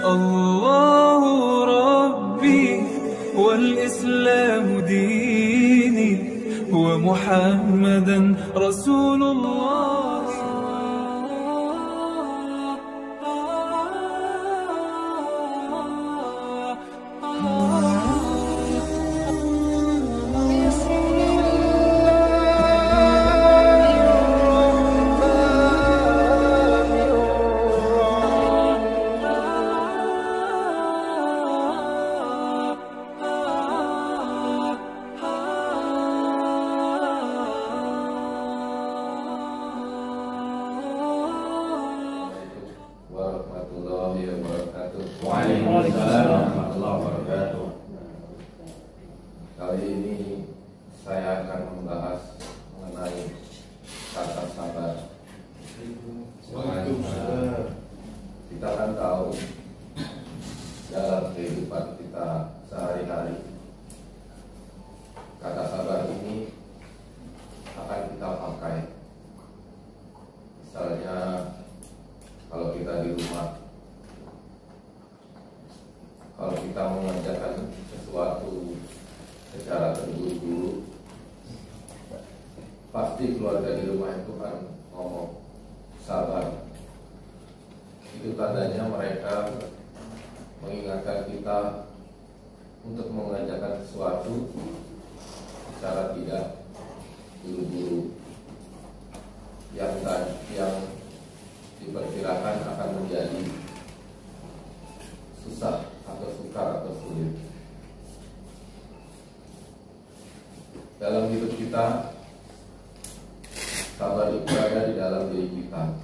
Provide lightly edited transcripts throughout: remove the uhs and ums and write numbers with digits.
الله ربي والإسلام ديني ومحمدا رسول الله. Waalaikumsalam warahmatullahi wabarakatuh. Kali ini saya akan membahas mengenai kata sabar. Kita kan tahu dalam kehidupan kita sehari-hari, kata sabar ini akan kita pakai. Misalnya kalau kita di rumah, kalau kita mengerjakan sesuatu secara terburu-buru, pasti keluarga di rumah itu kan ngomong sabar. Itu tandanya mereka mengingatkan kita untuk mengerjakan sesuatu secara tidak buru-buru, yang diperkirakan akan menjadi susah atau sukar atau sulit. Dalam hidup kita, sabar itu ada di dalam diri kita.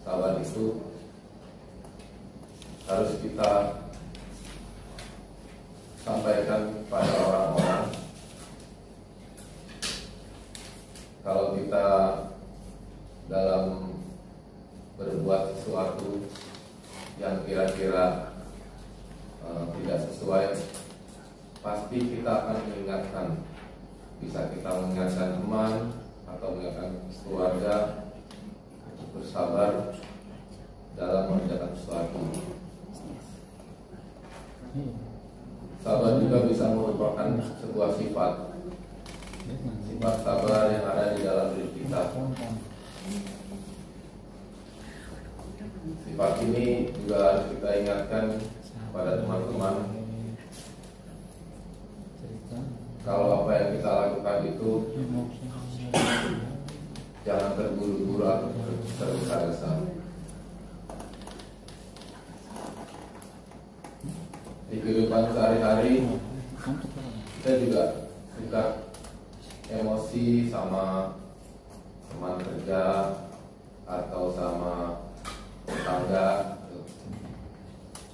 Sabar itu harus kita sampaikan pada orang-orang. Kalau kita dalam berbuat sesuatu yang kira-kira tidak sesuai, pasti kita akan mengingatkan. Bisa kita mengingatkan teman atau mengingatkan keluarga untuk bersabar dalam mengerjakan sesuatu. Sabar juga bisa merupakan sebuah sifat sabar yang ada di dalam diri kita. Sifat ini juga harus kita ingatkan pada teman-teman. Kalau apa yang kita lakukan itu jangan terburu-buru atau tergesa-gesa. Di kehidupan sehari-hari kita juga suka emosi sama teman kerja atau sama tetangga.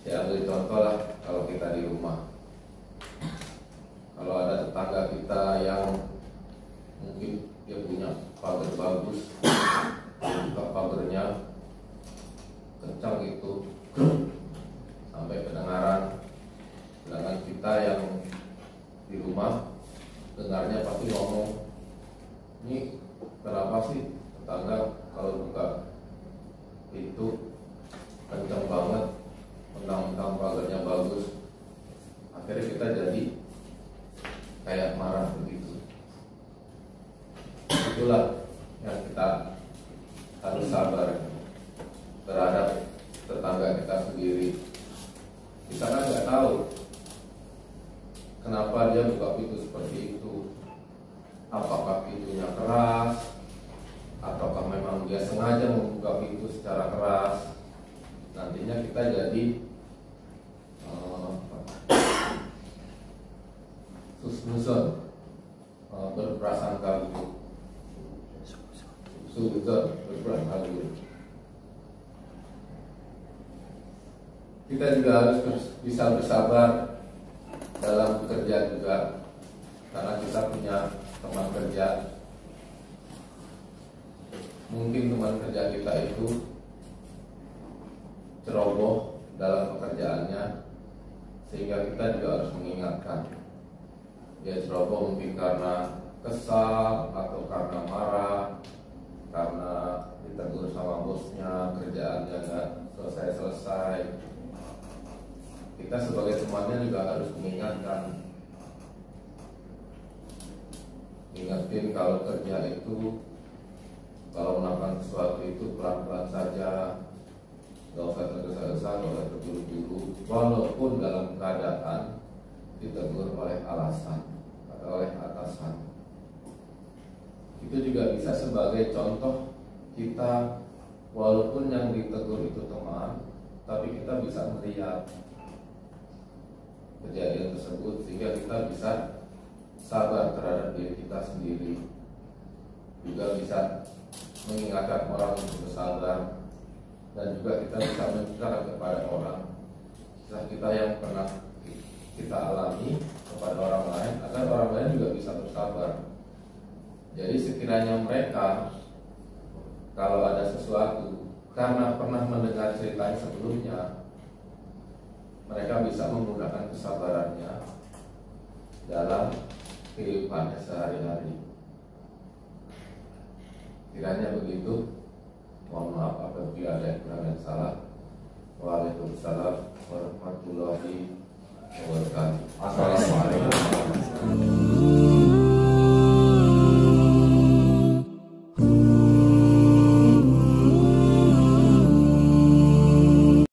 Ya, ambil contoh lah, kalau kita di rumah, kalau ada tetangga kita yang mungkin dia punya pagar bagus, buka pagarnya kencang itu sampai kedengaran, sedangkan kita yang di rumah dengarnya pasti ngomong, ini kenapa sih tetangga kalau buka itu kencang banget, mentang-mentang pagarnya bagus. Akhirnya kita jadi kayak marah begitu. Itulah yang kita harus sabar terhadap tetangga kita sendiri. Kita kan nggak tahu kenapa dia buka pintu seperti itu. Apakah pintunya keras, ataukah memang dia sengaja membuka pintu secara keras. Nantinya kita jadi susnuzon, berprasangka buruk. Susnuzon, berprasangka buruk. Kita juga harus bisa bersabar dalam bekerja juga, karena kita punya teman kerja. Mungkin teman kerja kita itu ceroboh dalam pekerjaannya, sehingga kita juga harus mengingatkan. Dia ceroboh mungkin karena kesal atau karena marah, karena ditegur sama bosnya, kerjaannya nggak selesai. Kita sebagai temannya juga harus mengingatkan, ingatin kalau kerja itu, kalau melakukan sesuatu itu pelan-pelan saja, nggak usah tergesa-gesa, nggak usah terburu-buru, walaupun dalam keadaan ditegur oleh alasan atau oleh atasan. Itu juga bisa sebagai contoh kita, walaupun yang ditegur itu teman, tapi kita bisa melihat kejadian tersebut sehingga kita bisa sabar terhadap diri kita sendiri, juga bisa mengingatkan orang untuk bersabar, dan juga kita bisa menceritakan kepada orang kisah kita yang pernah kita alami kepada orang lain, agar orang lain juga bisa bersabar. Jadi sekiranya mereka kalau ada sesuatu karena pernah mendengar ceritanya sebelumnya, mereka bisa menggunakan kesabarannya dalam kehidupannya sehari-hari. Kiranya begitu. Mohon maaf apabila ada yang kurang dan salah. Waalaikumsalam warahmatullahi wabarakatuh. Assalamualaikum.